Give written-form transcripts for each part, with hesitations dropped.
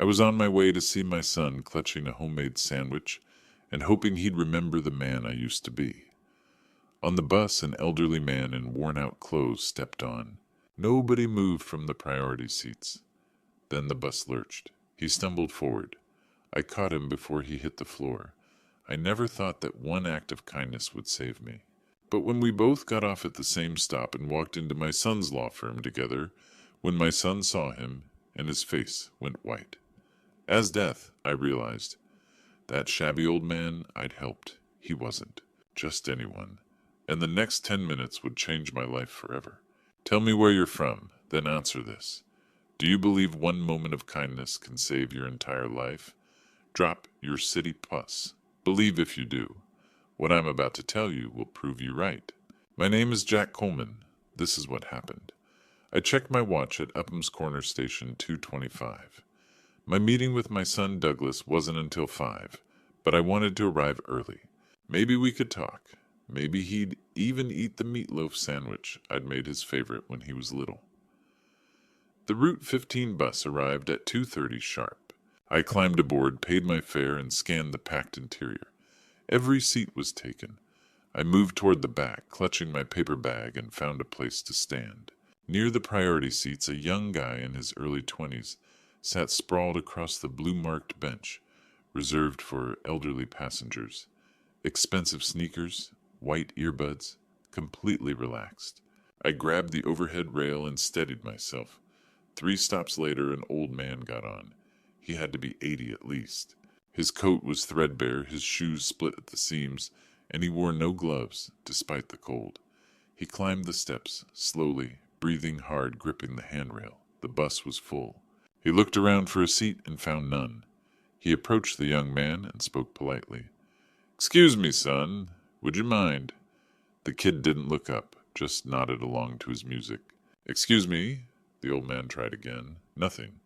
I was on my way to see my son, clutching a homemade sandwich and hoping he'd remember the man I used to be. On the bus, an elderly man in worn-out clothes stepped on. Nobody moved from the priority seats. Then the bus lurched. He stumbled forward. I caught him before he hit the floor. I never thought that one act of kindness would save me. But when we both got off at the same stop and walked into my son's law firm together, when my son saw him, and his face went white. As death, I realized. That shabby old man I'd helped, he wasn't. Just anyone. And the next 10 minutes would change my life forever. Tell me where you're from, then answer this. Do you believe one moment of kindness can save your entire life? Drop your city plus. Believe if you do. What I'm about to tell you will prove you right. My name is Jack Coleman. This is what happened. I checked my watch at Upham's Corner Station 2:25. My meeting with my son Douglas wasn't until 5, but I wanted to arrive early. Maybe we could talk. Maybe he'd even eat the meatloaf sandwich I'd made his favorite when he was little. The Route 15 bus arrived at 2:30 sharp. I climbed aboard, paid my fare, and scanned the packed interior. Every seat was taken. I moved toward the back, clutching my paper bag, and found a place to stand. Near the priority seats, a young guy in his early 20s sat sprawled across the blue-marked bench, reserved for elderly passengers. Expensive sneakers, white earbuds, completely relaxed. I grabbed the overhead rail and steadied myself. 3 stops later, an old man got on. He had to be 80 at least. His coat was threadbare, his shoes split at the seams, and he wore no gloves, despite the cold. He climbed the steps, slowly, breathing hard, gripping the handrail. The bus was full. He looked around for a seat and found none. He approached the young man and spoke politely. "Excuse me, son. Would you mind?" The kid didn't look up, just nodded along to his music. "Excuse me," the old man tried again. Nothing.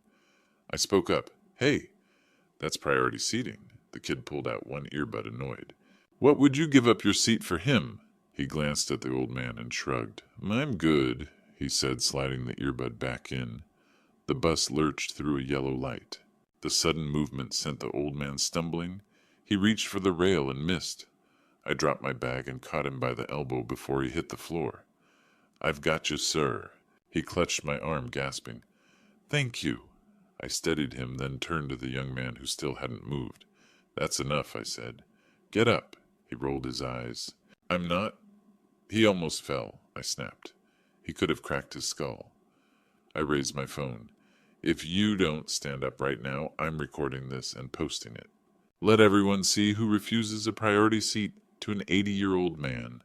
I spoke up. "Hey, that's priority seating." The kid pulled out one earbud, annoyed. "What would you give up your seat for him?" He glanced at the old man and shrugged. "I'm good," he said, sliding the earbud back in. The bus lurched through a yellow light. The sudden movement sent the old man stumbling. He reached for the rail and missed. I dropped my bag and caught him by the elbow before he hit the floor. "I've got you, sir." He clutched my arm, gasping. "Thank you." I steadied him, then turned to the young man who still hadn't moved. "That's enough," I said. "Get up." He rolled his eyes. "I'm not—" He almost fell. I snapped. He could have cracked his skull. I raised my phone. "If you don't stand up right now, I'm recording this and posting it. Let everyone see who refuses a priority seat to an 80-year-old man."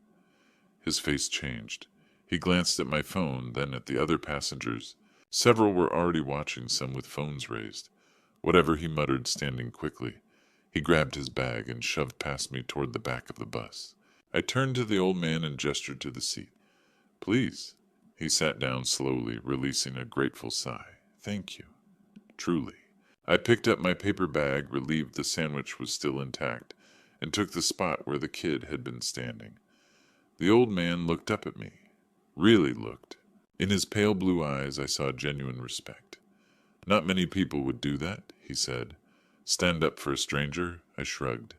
His face changed. He glanced at my phone, then at the other passengers. Several were already watching, some with phones raised. Whatever, he muttered, standing quickly. He grabbed his bag and shoved past me toward the back of the bus. I turned to the old man and gestured to the seat. "Please." He sat down slowly, releasing a grateful sigh. "Thank you. Truly." I picked up my paper bag, relieved the sandwich was still intact, and took the spot where the kid had been standing. The old man looked up at me. Really looked. In his pale blue eyes I saw genuine respect. "Not many people would do that," he said. "Stand up for a stranger?" I shrugged.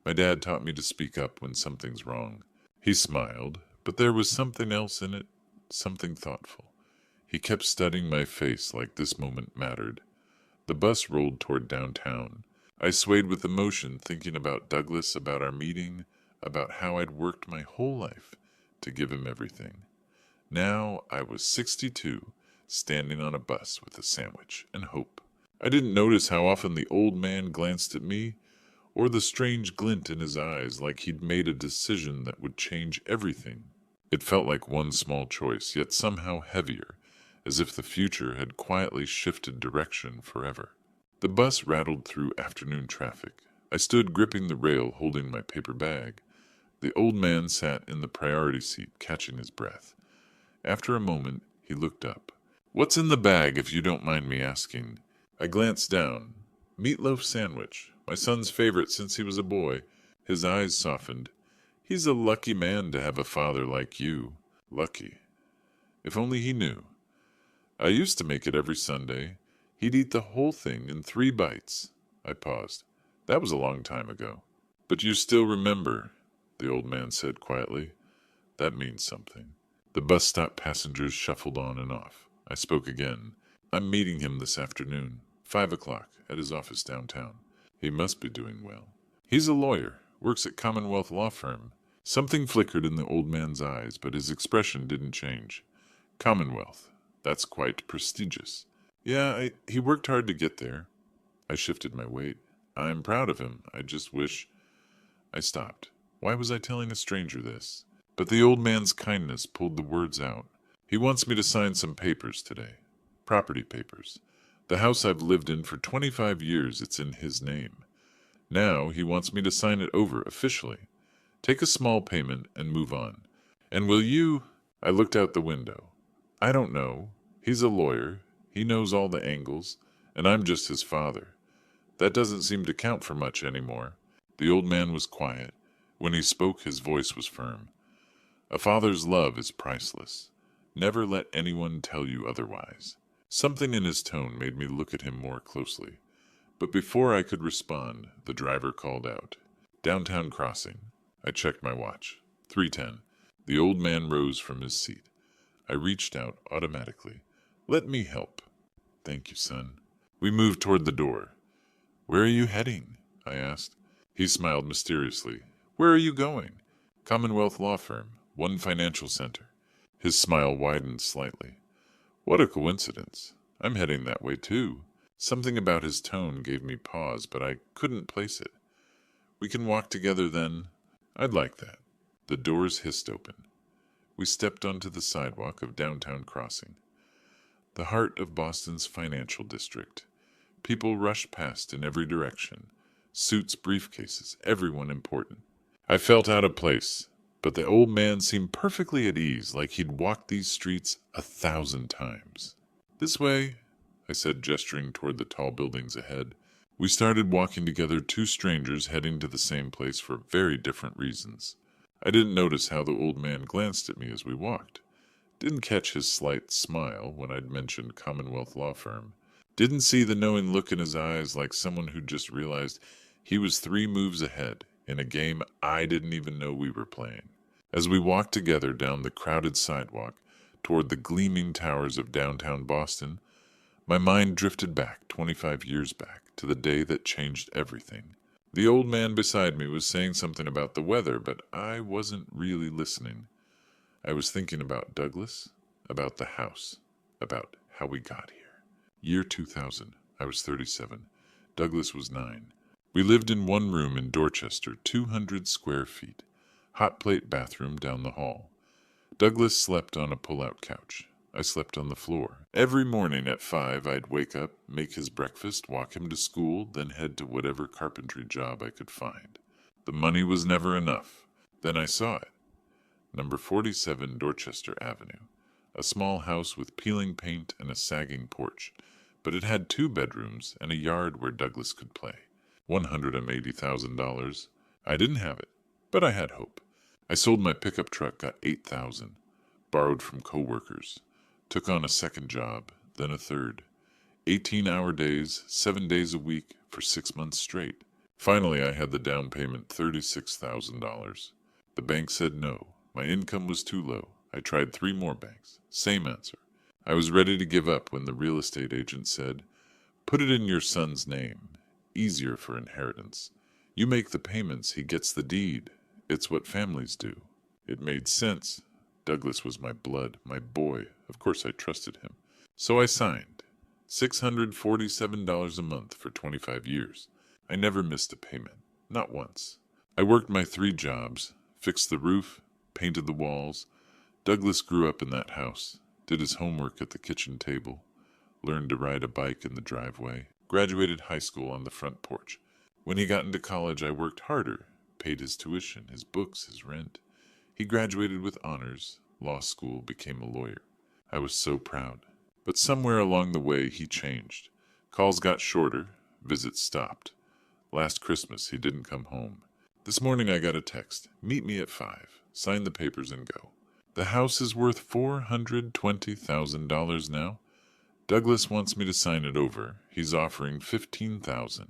"My dad taught me to speak up when something's wrong." He smiled, but there was something else in it, something thoughtful. He kept studying my face like this moment mattered. The bus rolled toward downtown. I swayed with emotion, thinking about Douglas, about our meeting, about how I'd worked my whole life to give him everything. Now I was 62, standing on a bus with a sandwich and hope. I didn't notice how often the old man glanced at me, or the strange glint in his eyes, like he'd made a decision that would change everything. It felt like one small choice, yet somehow heavier, as if the future had quietly shifted direction forever. The bus rattled through afternoon traffic. I stood gripping the rail, holding my paper bag. The old man sat in the priority seat, catching his breath. After a moment, he looked up. "What's in the bag, if you don't mind me asking?" I glanced down. "Meatloaf sandwich. My son's favorite since he was a boy." His eyes softened. "He's a lucky man to have a father like you." Lucky. If only he knew. "I used to make it every Sunday. He'd eat the whole thing in 3 bites. I paused. That was a long time ago. But you still remember, the old man said quietly. That means something. The bus stop passengers shuffled on and off. I spoke again. I'm meeting him this afternoon, 5 o'clock, at his office downtown. He must be doing well. He's a lawyer, works at Commonwealth Law Firm. Something flickered in the old man's eyes, but his expression didn't change. Commonwealth. That's quite prestigious. Yeah, he worked hard to get there. I shifted my weight. I'm proud of him. I just wish... I stopped. Why was I telling a stranger this? But the old man's kindness pulled the words out. He wants me to sign some papers today. Property papers. The house I've lived in for 25 years, it's in his name. Now he wants me to sign it over officially. Take a small payment and move on. And will you... I looked out the window. I don't know. He's a lawyer. He knows all the angles. And I'm just his father. That doesn't seem to count for much anymore. The old man was quiet. When he spoke, his voice was firm. A father's love is priceless. Never let anyone tell you otherwise. Something in his tone made me look at him more closely. But before I could respond, the driver called out. Downtown crossing. I checked my watch. 3:10. The old man rose from his seat. I reached out automatically. Let me help. Thank you, son. We moved toward the door. Where are you heading? I asked. He smiled mysteriously. Where are you going? Commonwealth Law Firm, One Financial Center. His smile widened slightly. What a coincidence. I'm heading that way too. Something about his tone gave me pause, but I couldn't place it. We can walk together then. I'd like that. The doors hissed open. We stepped onto the sidewalk of downtown crossing. The heart of Boston's financial district. People rushed past in every direction. Suits, briefcases, everyone important. I felt out of place, but the old man seemed perfectly at ease, like he'd walked these streets 1,000 times. This way, I said, gesturing toward the tall buildings ahead. We started walking together, 2 strangers heading to the same place for very different reasons. I didn't notice how the old man glanced at me as we walked. Didn't catch his slight smile when I'd mentioned Commonwealth Law Firm. Didn't see the knowing look in his eyes like someone who just realized he was 3 moves ahead in a game I didn't even know we were playing. As we walked together down the crowded sidewalk toward the gleaming towers of downtown Boston, my mind drifted back 25 years back to the day that changed everything. The old man beside me was saying something about the weather, but I wasn't really listening. I was thinking about Douglas, about the house, about how we got here. Year 2000. I was 37. Douglas was 9. We lived in one room in Dorchester, 200 square feet. Hot plate bathroom down the hall. Douglas slept on a pull-out couch. I slept on the floor. Every morning at 5, I'd wake up, make his breakfast, walk him to school, then head to whatever carpentry job I could find. The money was never enough. Then I saw it. Number 47 Dorchester Avenue. A small house with peeling paint and a sagging porch. But it had 2 bedrooms and a yard where Douglas could play. $180,000. I didn't have it, but I had hope. I sold my pickup truck, got $8,000. Borrowed from co-workers. Took on a second job, then a third. 18-hour days, 7 days a week for 6 months straight. Finally, I had the down payment, $36,000. The bank said no. My income was too low. I tried 3 more banks. Same answer. I was ready to give up when the real estate agent said, "Put it in your son's name. Easier for inheritance. You make the payments, he gets the deed. It's what families do." It made sense. Douglas was my blood, my boy. Of course I trusted him. So I signed. $647 a month for 25 years. I never missed a payment. Not once. I worked my 3 jobs, fixed the roof, painted the walls. Douglas grew up in that house, did his homework at the kitchen table, learned to ride a bike in the driveway, graduated high school on the front porch. When he got into college, I worked harder, paid his tuition, his books, his rent. He graduated with honors, law school, became a lawyer. I was so proud. But somewhere along the way, he changed. Calls got shorter, visits stopped. Last Christmas, he didn't come home. This morning I got a text, "Meet me at 5, sign the papers and go." The house is worth $420,000 now. Douglas wants me to sign it over. He's offering 15,000,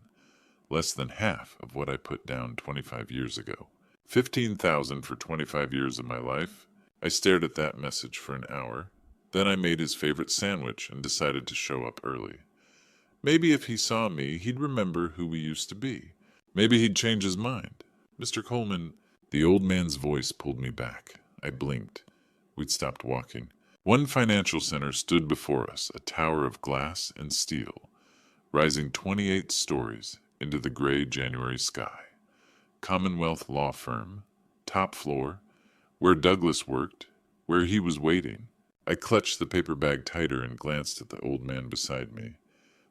less than half of what I put down 25 years ago. 15,000 for 25 years of my life? I stared at that message for an hour. Then I made his favorite sandwich and decided to show up early. Maybe if he saw me, he'd remember who we used to be. Maybe he'd change his mind. Mr. Coleman, the old man's voice pulled me back. I blinked. We'd stopped walking. One financial center stood before us, a tower of glass and steel, rising 28 stories into the gray January sky. Commonwealth law firm, top floor, where Douglas worked, where he was waiting. I clutched the paper bag tighter and glanced at the old man beside me.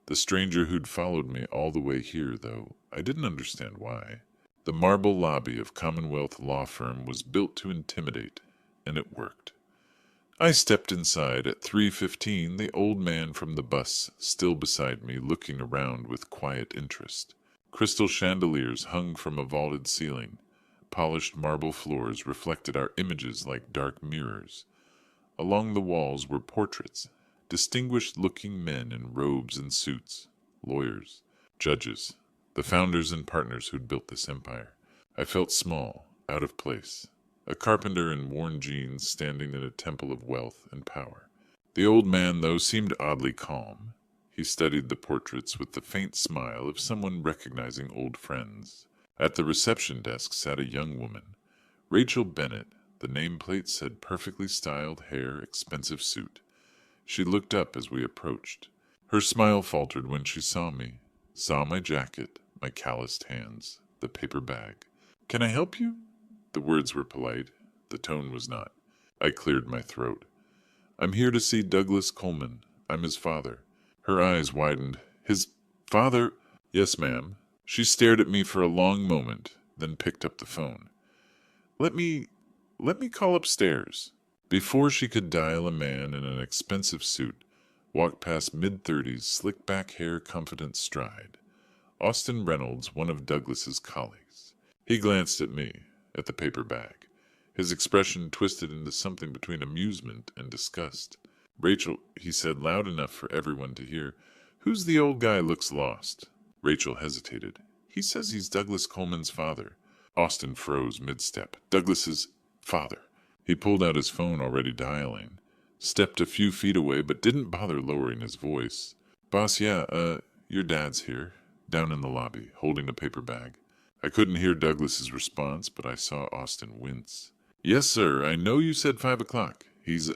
The stranger who'd followed me all the way here, though I didn't understand why. The marble lobby of Commonwealth law firm was built to intimidate, and it worked. I stepped inside. At 3:15, the old man from the bus still beside me, looking around with quiet interest. Crystal chandeliers hung from a vaulted ceiling. Polished marble floors reflected our images like dark mirrors. Along the walls were portraits, distinguished-looking men in robes and suits, lawyers, judges, the founders and partners who'd built this empire. I felt small, out of place, a carpenter in worn jeans standing in a temple of wealth and power. The old man, though, seemed oddly calm. He studied the portraits with the faint smile of someone recognizing old friends. At the reception desk sat a young woman, Rachel Bennett. The nameplate said perfectly styled hair, expensive suit. She looked up as we approached. Her smile faltered when she saw me, saw my jacket, my calloused hands, the paper bag. "Can I help you?" The words were polite. The tone was not. I cleared my throat. "I'm here to see Douglas Coleman. I'm his father." Her eyes widened. "His father?" "Yes, ma'am." She stared at me for a long moment, then picked up the phone. Let me call upstairs." Before she could dial, a man in an expensive suit walked past mid-30s, slick-back hair, confident stride. Austin Reynolds, one of Douglas's colleagues. He glanced at me, at the paper bag. His expression twisted into something between amusement and disgust. "Rachel," he said, loud enough for everyone to hear, "who's the old guy looks lost?" Rachel hesitated. "He says he's Douglas Coleman's father." Austin froze mid-step. Douglas's father. He pulled out his phone, already dialing, stepped a few feet away, but didn't bother lowering his voice. "Boss, yeah, your dad's here, down in the lobby, holding a paper bag." I couldn't hear Douglas's response, but I saw Austin wince. "Yes, sir, I know you said 5 o'clock. He's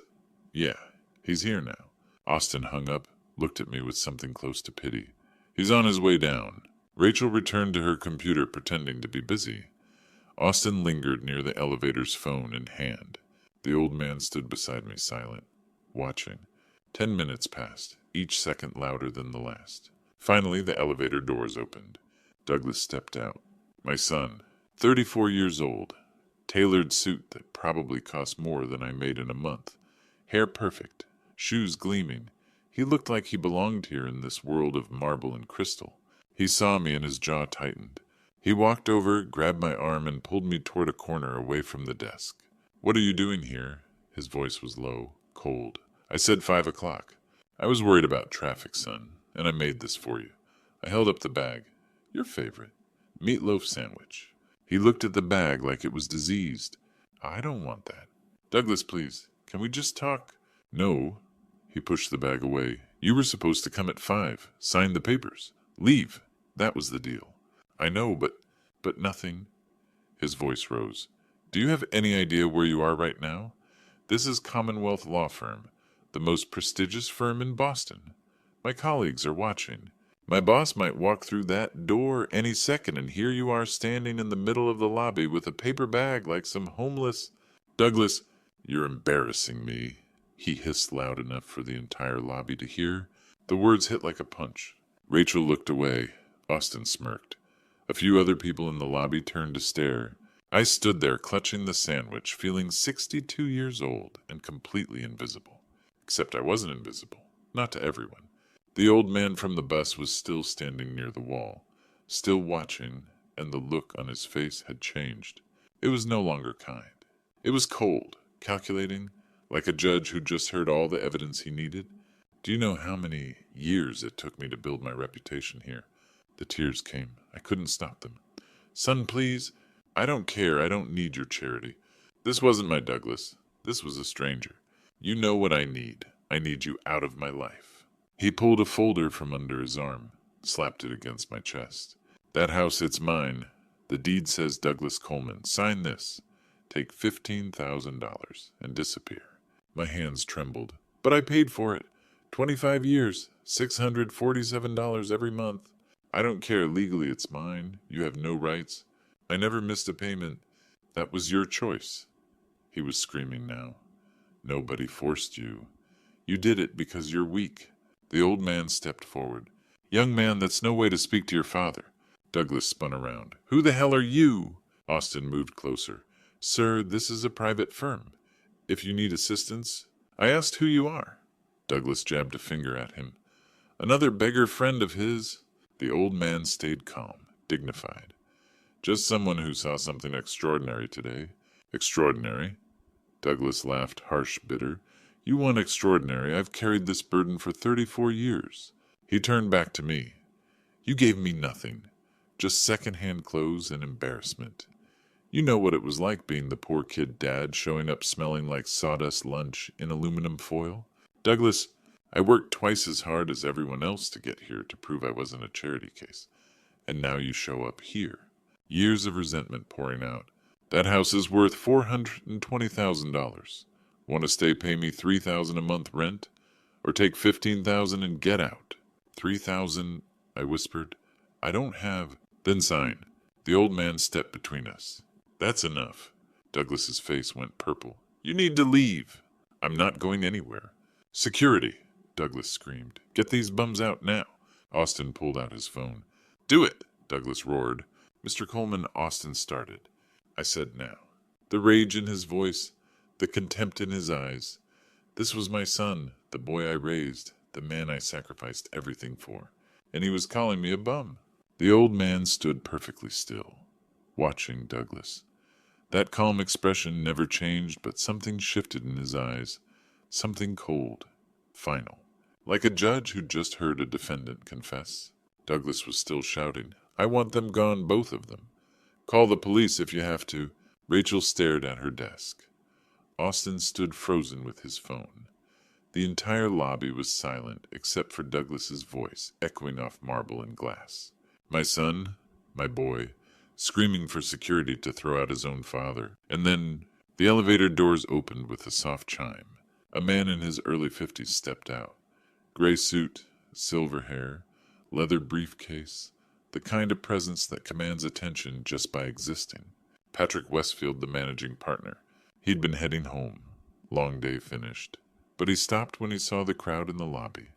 here now." Austin hung up, looked at me with something close to pity. "He's on his way down." Rachel returned to her computer, pretending to be busy. Austin lingered near the elevator's, phone in hand. The old man stood beside me, silent, watching. 10 minutes passed, each second louder than the last. Finally, the elevator doors opened. Douglas stepped out. My son, 34 years old, tailored suit that probably cost more than I made in a month, hair perfect, shoes gleaming. He looked like he belonged here in this world of marble and crystal. He saw me and his jaw tightened. He walked over, grabbed my arm, and pulled me toward a corner away from the desk. "What are you doing here?" His voice was low, cold. "I said 5 o'clock. I was worried about traffic, son, and I made this for you." I held up the bag. "Your favorite. Meatloaf sandwich." He looked at the bag like it was diseased. "I don't want that." "Douglas, please, can we just talk?" "No." He pushed the bag away. "You were supposed to come at 5, sign the papers, leave. That was the deal." "I know, but nothing." His voice rose. "Do you have any idea where you are right now? This is Commonwealth Law Firm, the most prestigious firm in Boston. My colleagues are watching. My boss might walk through that door any second, and here you are standing in the middle of the lobby with a paper bag like some homeless—" "Douglas, you're embarrassing me," he hissed loud enough for the entire lobby to hear. The words hit like a punch. Rachel looked away. Austin smirked. A few other people in the lobby turned to stare. I stood there clutching the sandwich, feeling 62 years old and completely invisible. Except I wasn't invisible. Not to everyone. The old man from the bus was still standing near the wall, still watching, and the look on his face had changed. It was no longer kind. It was cold, calculating, like a judge who just heard all the evidence he needed. Do you know how many years it took me to build my reputation here? The tears came. I couldn't stop them. Son, please. I don't care. I don't need your charity. This wasn't my Douglas. This was a stranger. You know what I need. I need you out of my life. He pulled a folder from under his arm, slapped it against my chest. That house, it's mine. The deed says Douglas Coleman. Sign this. Take $15,000 and disappear. My hands trembled. But I paid for it. 25 years, $647 every month. I don't care. Legally, it's mine. You have no rights. I never missed a payment. That was your choice. He was screaming now. Nobody forced you. You did it because you're weak. The old man stepped forward. Young man, that's no way to speak to your father. Douglas spun around. Who the hell are you? Austin moved closer. Sir, this is a private firm. If you need assistance, I asked who you are. Douglas jabbed a finger at him. Another beggar friend of his? The old man stayed calm, dignified. Just someone who saw something extraordinary today. Extraordinary? Douglas laughed, harsh, bitter. You want extraordinary. I've carried this burden for 34 years. He turned back to me. You gave me nothing. Just second-hand clothes and embarrassment. You know what it was like being the poor kid dad showing up smelling like sawdust lunch in aluminum foil? Douglas, I worked twice as hard as everyone else to get here to prove I wasn't a charity case. And now you show up here. Years of resentment pouring out. That house is worth $420,000. Want to stay pay me $3,000 a month rent? Or take $15,000 and get out? $3,000, I whispered. I don't have... Then sign. The old man stepped between us. That's enough. Douglas's face went purple. You need to leave. I'm not going anywhere. Security, Douglas screamed. Get these bums out now. Austin pulled out his phone. Do it, Douglas roared. Mr. Coleman, Austin started. I said now. The rage in his voice, the contempt in his eyes. This was my son, the boy I raised, the man I sacrificed everything for. And he was calling me a bum. The old man stood perfectly still, watching Douglas. That calm expression never changed, but something shifted in his eyes. Something cold, final. Like a judge who'd just heard a defendant confess. Douglas was still shouting, I want them gone, both of them. Call the police if you have to. Rachel stared at her desk. Austin stood frozen with his phone. The entire lobby was silent except for Douglas's voice echoing off marble and glass. My son, my boy, screaming for security to throw out his own father. And then the elevator doors opened with a soft chime. A man in his early 50s stepped out. Gray suit, silver hair, leather briefcase, the kind of presence that commands attention just by existing. Patrick Westfield, the managing partner. He'd been heading home. Long day finished. But he stopped when he saw the crowd in the lobby.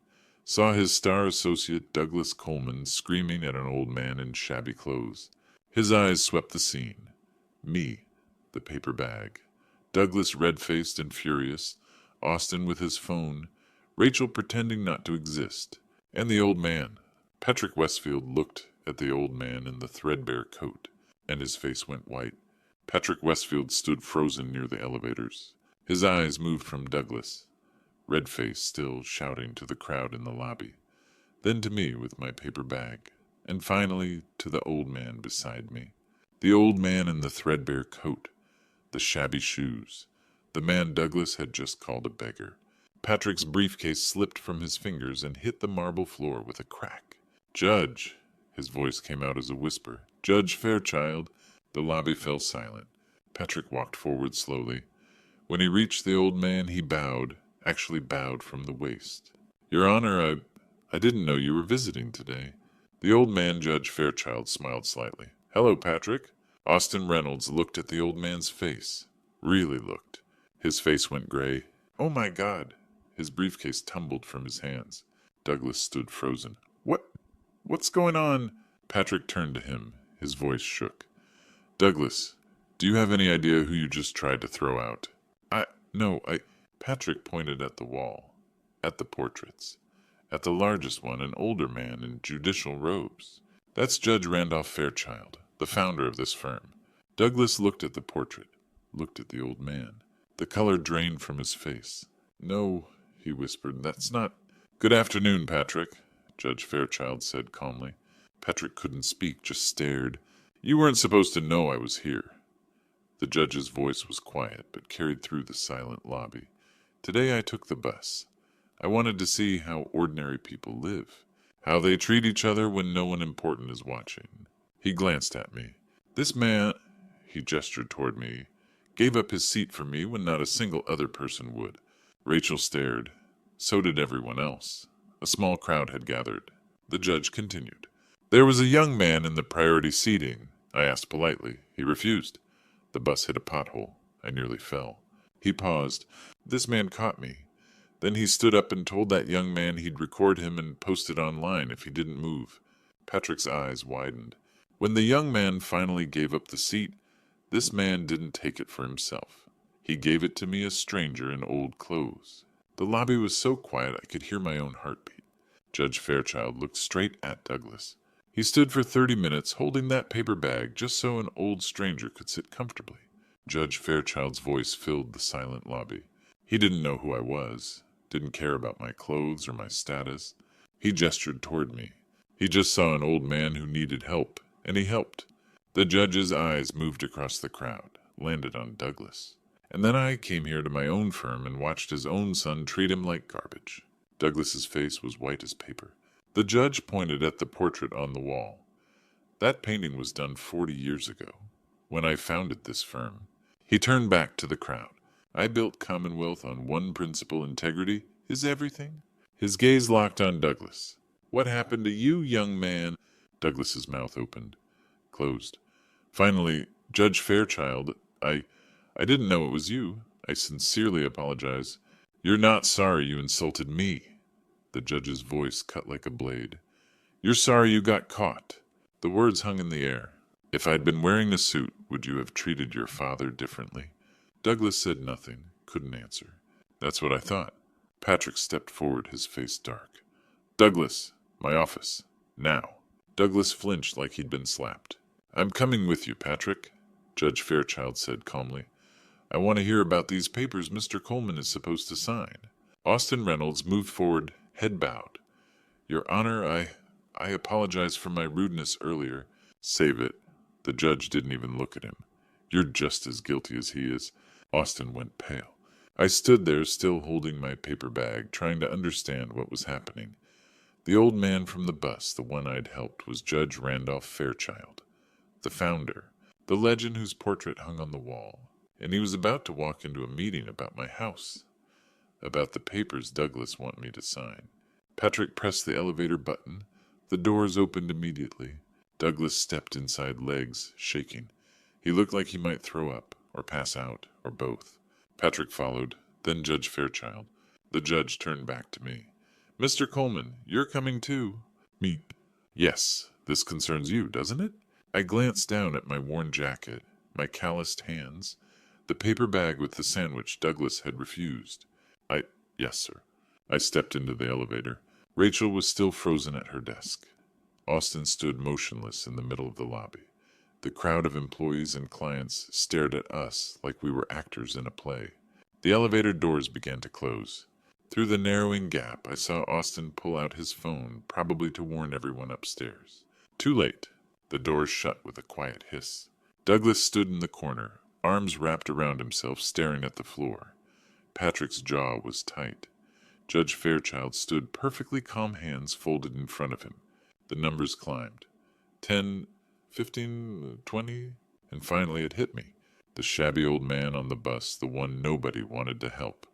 Saw his star associate Douglas Coleman screaming at an old man in shabby clothes. His eyes swept the scene. Me, the paper bag. Douglas red-faced and furious. Austin with his phone. Rachel pretending not to exist. And the old man. Patrick Westfield looked at the old man in the threadbare coat, and his face went white. Patrick Westfield stood frozen near the elevators. His eyes moved from Douglas, red-faced still, shouting to the crowd in the lobby, then to me with my paper bag, and finally to the old man beside me. The old man in the threadbare coat, the shabby shoes, the man Douglas had just called a beggar. Patrick's briefcase slipped from his fingers and hit the marble floor with a crack. Judge, his voice came out as a whisper. Judge Fairchild. The lobby fell silent. Patrick walked forward slowly. When he reached the old man, he bowed, actually bowed from the waist. Your Honor, I didn't know you were visiting today. The old man, Judge Fairchild, smiled slightly. Hello, Patrick. Austin Reynolds looked at the old man's face. Really looked. His face went gray. Oh, my God. His briefcase tumbled from his hands. Douglas stood frozen. What's going on? Patrick turned to him. His voice shook. Douglas, do you have any idea who you just tried to throw out? No. Patrick pointed at the wall, at the portraits, at the largest one, an older man in judicial robes. That's Judge Randolph Fairchild, the founder of this firm. Douglas looked at the portrait, looked at the old man. The color drained from his face. No, he whispered, that's not Good afternoon, Patrick, Judge Fairchild said calmly. Patrick couldn't speak, just stared. You weren't supposed to know I was here. The judge's voice was quiet, but carried through the silent lobby. Today I took the bus. I wanted to see how ordinary people live, how they treat each other when no one important is watching. He glanced at me. This man, he gestured toward me, gave up his seat for me when not a single other person would. Rachel stared. So did everyone else. A small crowd had gathered. The judge continued. There was a young man in the priority seating. I asked politely. He refused. The bus hit a pothole. I nearly fell. He paused. This man caught me. Then he stood up and told that young man he'd record him and post it online if he didn't move. Patrick's eyes widened. When the young man finally gave up the seat, this man didn't take it for himself. He gave it to me, a stranger in old clothes. The lobby was so quiet I could hear my own heartbeat. Judge Fairchild looked straight at Douglas. He stood for 30 minutes holding that paper bag just so an old stranger could sit comfortably. Judge Fairchild's voice filled the silent lobby. He didn't know who I was, didn't care about my clothes or my status. He gestured toward me. He just saw an old man who needed help, and he helped. The judge's eyes moved across the crowd, landed on Douglas. And then I came here to my own firm and watched his own son treat him like garbage. Douglas's face was white as paper. The judge pointed at the portrait on the wall. That painting was done 40 years ago, when I founded this firm. He turned back to the crowd. I built Commonwealth on one principle: integrity is everything. His gaze locked on Douglas. What happened to you, young man? Douglas's mouth opened, closed. Finally, Judge Fairchild, I didn't know it was you. I sincerely apologize. You're not sorry you insulted me. The judge's voice cut like a blade. You're sorry you got caught. The words hung in the air. If I'd been wearing a suit, would you have treated your father differently? Douglas said nothing, couldn't answer. That's what I thought. Patrick stepped forward, his face dark. Douglas, my office. Now. Douglas flinched like he'd been slapped. I'm coming with you, Patrick, Judge Fairchild said calmly. I want to hear about these papers Mr. Coleman is supposed to sign. Austin Reynolds moved forward, head bowed. Your Honor, I apologize for my rudeness earlier. Save it. The judge didn't even look at him. You're just as guilty as he is. Austin went pale. I stood there, still holding my paper bag, trying to understand what was happening. The old man from the bus, the one I'd helped, was Judge Randolph Fairchild, the founder, the legend whose portrait hung on the wall. And he was about to walk into a meeting about my house, about the papers Douglas wanted me to sign. Patrick pressed the elevator button. The doors opened immediately. Douglas stepped inside, legs shaking. He looked like he might throw up, or pass out, or both. Patrick followed, then Judge Fairchild. The judge turned back to me. Mr. Coleman, you're coming too. Me. Yes, this concerns you, doesn't it? I glanced down at my worn jacket, my calloused hands, the paper bag with the sandwich Douglas had refused. Yes, sir. I stepped into the elevator. Rachel was still frozen at her desk. Austin stood motionless in the middle of the lobby. The crowd of employees and clients stared at us like we were actors in a play. The elevator doors began to close. Through the narrowing gap, I saw Austin pull out his phone, probably to warn everyone upstairs. Too late. The doors shut with a quiet hiss. Douglas stood in the corner, arms wrapped around himself, staring at the floor. Patrick's jaw was tight. Judge Fairchild stood, perfectly calm, hands folded in front of him. The numbers climbed. 10, 15, 20, and finally it hit me. The shabby old man on the bus, the one nobody wanted to help,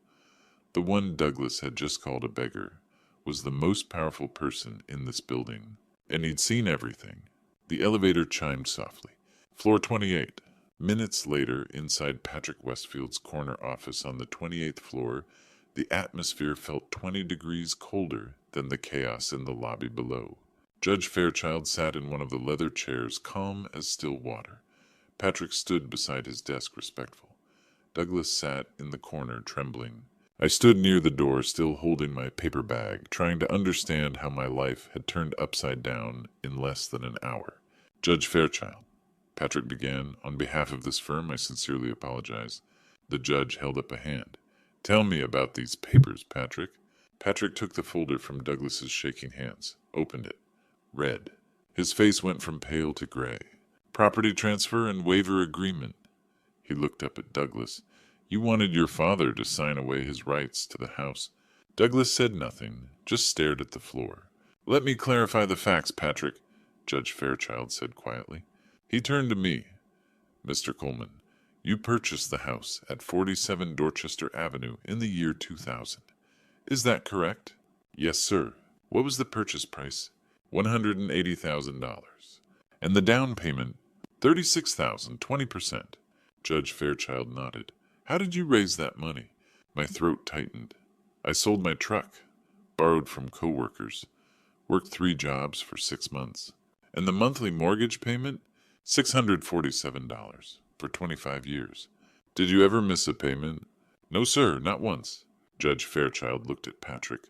the one Douglas had just called a beggar, was the most powerful person in this building. And he'd seen everything. The elevator chimed softly. Floor 28. Minutes later, inside Patrick Westfield's corner office on the 28th floor, the atmosphere felt 20 degrees colder than the chaos in the lobby below. Judge Fairchild sat in one of the leather chairs, calm as still water. Patrick stood beside his desk, respectful. Douglas sat in the corner, trembling. I stood near the door, still holding my paper bag, trying to understand how my life had turned upside down in less than an hour. Judge Fairchild, Patrick began, on behalf of this firm, I sincerely apologize. The judge held up a hand. Tell me about these papers, Patrick. Patrick took the folder from Douglas's shaking hands, opened it, read. His face went from pale to gray. Property transfer and waiver agreement. He looked up at Douglas. You wanted your father to sign away his rights to the house. Douglas said nothing, just stared at the floor. Let me clarify the facts, Patrick, Judge Fairchild said quietly. He turned to me. Mr. Coleman, you purchased the house at 47 Dorchester Avenue in the year 2000. Is that correct? Yes, sir. What was the purchase price? $180,000. And the down payment? $36,000, 20%. Judge Fairchild nodded. How did you raise that money? My throat tightened. I sold my truck, borrowed from co-workers, worked 3 jobs for 6 months. And the monthly mortgage payment? $647 for 25 years. Did you ever miss a payment? No, sir, not once. Judge Fairchild looked at Patrick.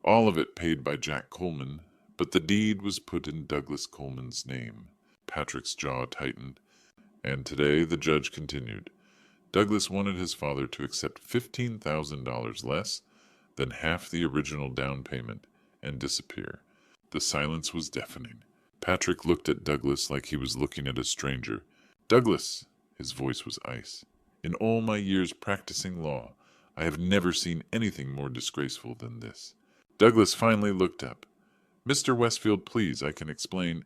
All of it paid by Jack Coleman, but the deed was put in Douglas Coleman's name. Patrick's jaw tightened. And today, the judge continued, Douglas wanted his father to accept $15,000 less than half the original down payment and disappear. The silence was deafening. Patrick looked at Douglas like he was looking at a stranger. Douglas! His voice was ice. In all my years practicing law, I have never seen anything more disgraceful than this. Douglas finally looked up. Mr. Westfield, please, I can explain.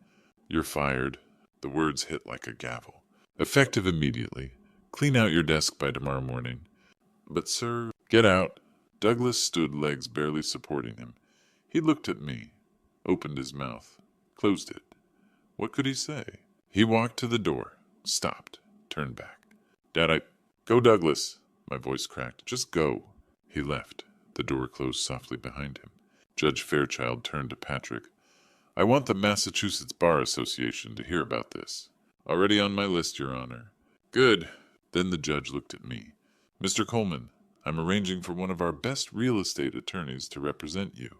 You're fired. The words hit like a gavel. Effective immediately. Clean out your desk by tomorrow morning. But, sir, get out. Douglas stood, legs barely supporting him. He looked at me, opened his mouth, closed it. What could he say? He walked to the door, stopped, turned back. Dad, Go, Douglas. My voice cracked. Just go. He left. The door closed softly behind him. Judge Fairchild turned to Patrick. I want the Massachusetts Bar Association to hear about this. Already on my list, Your Honor. Good. Then the judge looked at me. Mr. Coleman, I'm arranging for one of our best real estate attorneys to represent you.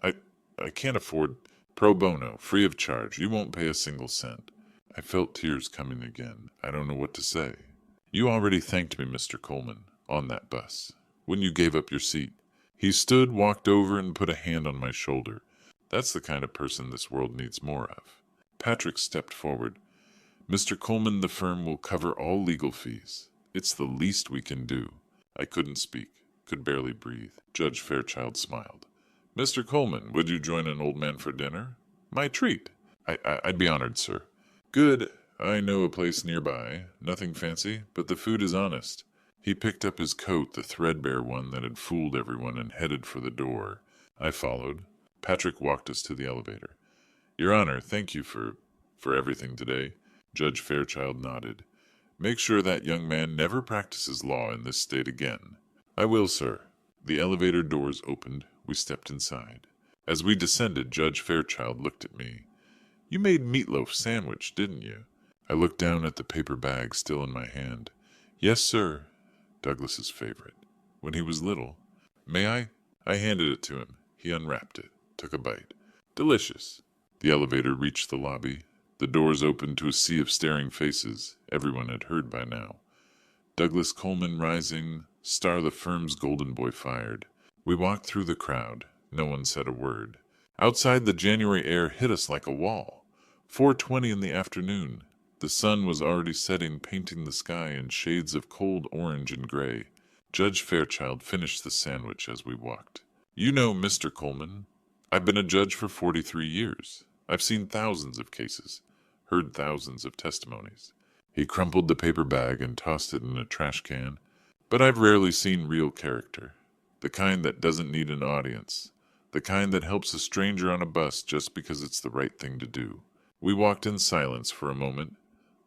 I can't afford pro bono, free of charge. You won't pay a single cent. I felt tears coming again. I don't know what to say. You already thanked me, Mr. Coleman, on that bus, when you gave up your seat. He stood, walked over, and put a hand on my shoulder. That's the kind of person this world needs more of. Patrick stepped forward. Mr. Coleman, the firm will cover all legal fees. It's the least we can do. I couldn't speak, could barely breathe. Judge Fairchild smiled. Mr. Coleman, would you join an old man for dinner? My treat. I'd be honored, sir. Good. I know a place nearby. Nothing fancy, but the food is honest. He picked up his coat, the threadbare one that had fooled everyone, and headed for the door. I followed. Patrick walked us to the elevator. Your Honor, thank you for everything today. Judge Fairchild nodded. Make sure that young man never practices law in this state again. I will, sir. The elevator doors opened. We stepped inside. As we descended, Judge Fairchild looked at me. You made meatloaf sandwich, didn't you? I looked down at the paper bag still in my hand. Yes, sir. Douglas's favorite. When he was little. May I? I handed it to him. He unwrapped it, took a bite. Delicious. The elevator reached the lobby. The doors opened to a sea of staring faces. Everyone had heard by now. Douglas Coleman rising, star the firm's golden boy fired. We walked through the crowd. No one said a word. Outside, the January air hit us like a wall. 4:20 in the afternoon. The sun was already setting, painting the sky in shades of cold orange and gray. Judge Fairchild finished the sandwich as we walked. You know, Mr. Coleman, I've been a judge for 43 years. I've seen thousands of cases, heard thousands of testimonies. He crumpled the paper bag and tossed it in a trash can. But I've rarely seen real character. The kind that doesn't need an audience. The kind that helps a stranger on a bus just because it's the right thing to do. We walked in silence for a moment.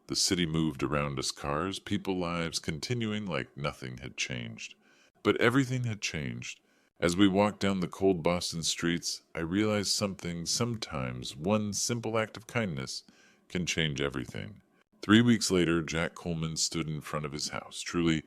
The city moved around us, cars, people, lives, continuing like nothing had changed. But everything had changed. As we walked down the cold Boston streets, I realized something. Sometimes one simple act of kindness can change everything. 3 weeks later, Jack Coleman stood in front of his house, truly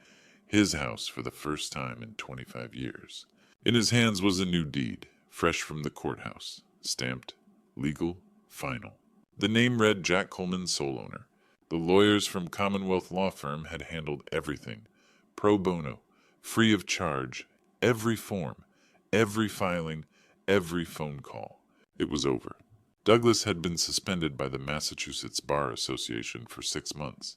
his house for the first time in 25 years. In his hands was a new deed, fresh from the courthouse, stamped, legal, final. The name read Jack Coleman, sole owner. The lawyers from Commonwealth Law Firm had handled everything, pro bono, free of charge, every form, every filing, every phone call. It was over. Douglas had been suspended by the Massachusetts Bar Association for 6 months.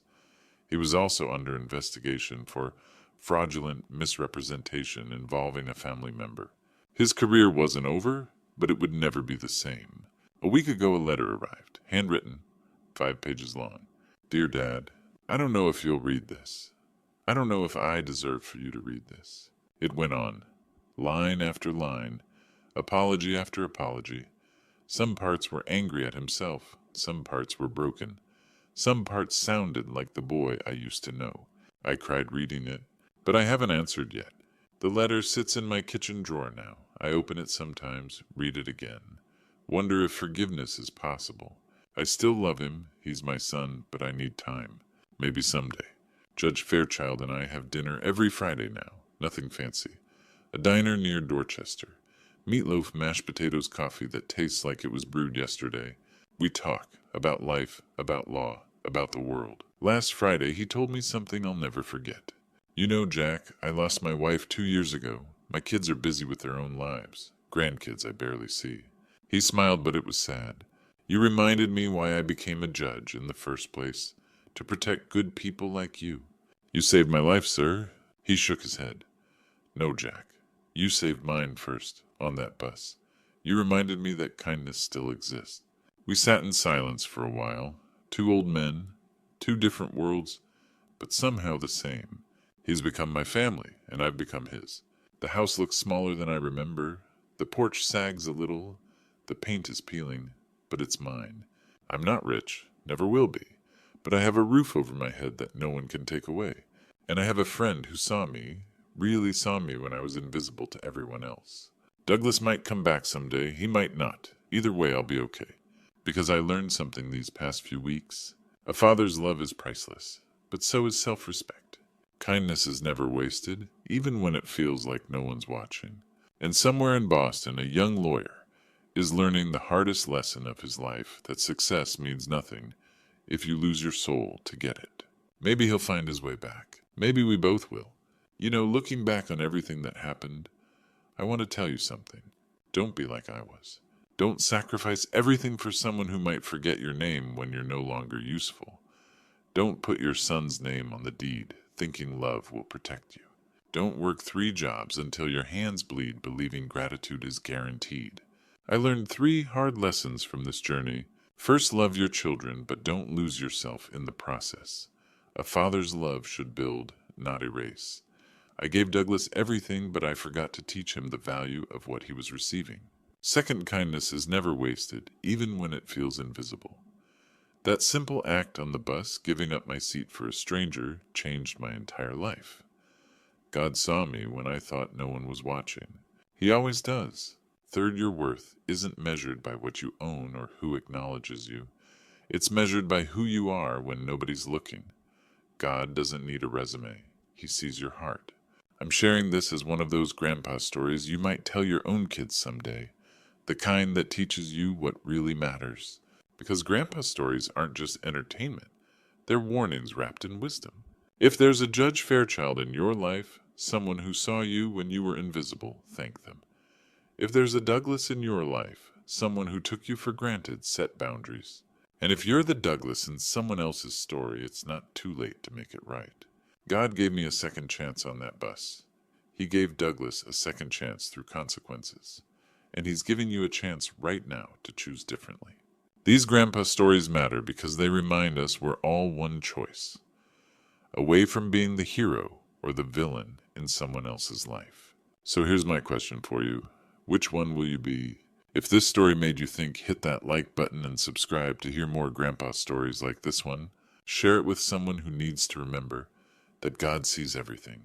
He was also under investigation for fraudulent misrepresentation involving a family member. His career wasn't over, but it would never be the same. A week ago, a letter arrived, handwritten, 5 pages long. Dear Dad, I don't know if you'll read this. I don't know if I deserve for you to read this. It went on, line after line, apology after apology. Some parts were angry at himself, some parts were broken. Some parts sounded like the boy I used to know. I cried reading it, but I haven't answered yet. The letter sits in my kitchen drawer now. I open it sometimes, read it again. Wonder if forgiveness is possible. I still love him, he's my son, but I need time. Maybe someday. Judge Fairchild and I have dinner every Friday now. Nothing fancy. A diner near Dorchester. Meatloaf, mashed potatoes, coffee that tastes like it was brewed yesterday. We talk about life, about law, about the world. Last Friday, he told me something I'll never forget. You know, Jack, I lost my wife 2 years ago. My kids are busy with their own lives. Grandkids I barely see. He smiled, but it was sad. You reminded me why I became a judge in the first place, to protect good people like you. You saved my life, sir. He shook his head. No, Jack. You saved mine first, on that bus. You reminded me that kindness still exists. We sat in silence for a while. 2 old men, 2 different worlds, but somehow the same. He's become my family, and I've become his. The house looks smaller than I remember. The porch sags a little. The paint is peeling, but it's mine. I'm not rich, never will be, but I have a roof over my head that no one can take away. And I have a friend who saw me, really saw me when I was invisible to everyone else. Douglas might come back someday, he might not. Either way, I'll be okay. Because I learned something these past few weeks. A father's love is priceless, but so is self-respect. Kindness is never wasted, even when it feels like no one's watching. And somewhere in Boston, a young lawyer is learning the hardest lesson of his life, that success means nothing if you lose your soul to get it. Maybe he'll find his way back. Maybe we both will. You know, looking back on everything that happened, I want to tell you something. Don't be like I was. Don't sacrifice everything for someone who might forget your name when you're no longer useful. Don't put your son's name on the deed, thinking love will protect you. Don't work 3 jobs until your hands bleed, believing gratitude is guaranteed. I learned 3 hard lessons from this journey. First, love your children, but don't lose yourself in the process. A father's love should build, not erase. I gave Douglas everything, but I forgot to teach him the value of what he was receiving. Second, kindness is never wasted, even when it feels invisible. That simple act on the bus, giving up my seat for a stranger, changed my entire life. God saw me when I thought no one was watching. He always does. Third, your worth isn't measured by what you own or who acknowledges you. It's measured by who you are when nobody's looking. God doesn't need a resume. He sees your heart. I'm sharing this as one of those grandpa stories you might tell your own kids someday, the kind that teaches you what really matters. Because grandpa stories aren't just entertainment, they're warnings wrapped in wisdom. If there's a Judge Fairchild in your life, someone who saw you when you were invisible, thank them. If there's a Douglas in your life, someone who took you for granted, set boundaries. And if you're the Douglas in someone else's story, it's not too late to make it right. God gave me a second chance on that bus. He gave Douglas a second chance through consequences. And he's giving you a chance right now to choose differently. These grandpa stories matter because they remind us we're all one choice, away from being the hero or the villain in someone else's life. So here's my question for you. Which one will you be? If this story made you think, hit that like button and subscribe to hear more grandpa stories like this one. Share it with someone who needs to remember that God sees everything,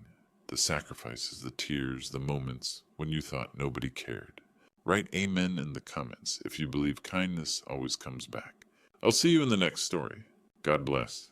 the sacrifices, the tears, the moments when you thought nobody cared. Write amen in the comments if you believe kindness always comes back. I'll see you in the next story. God bless.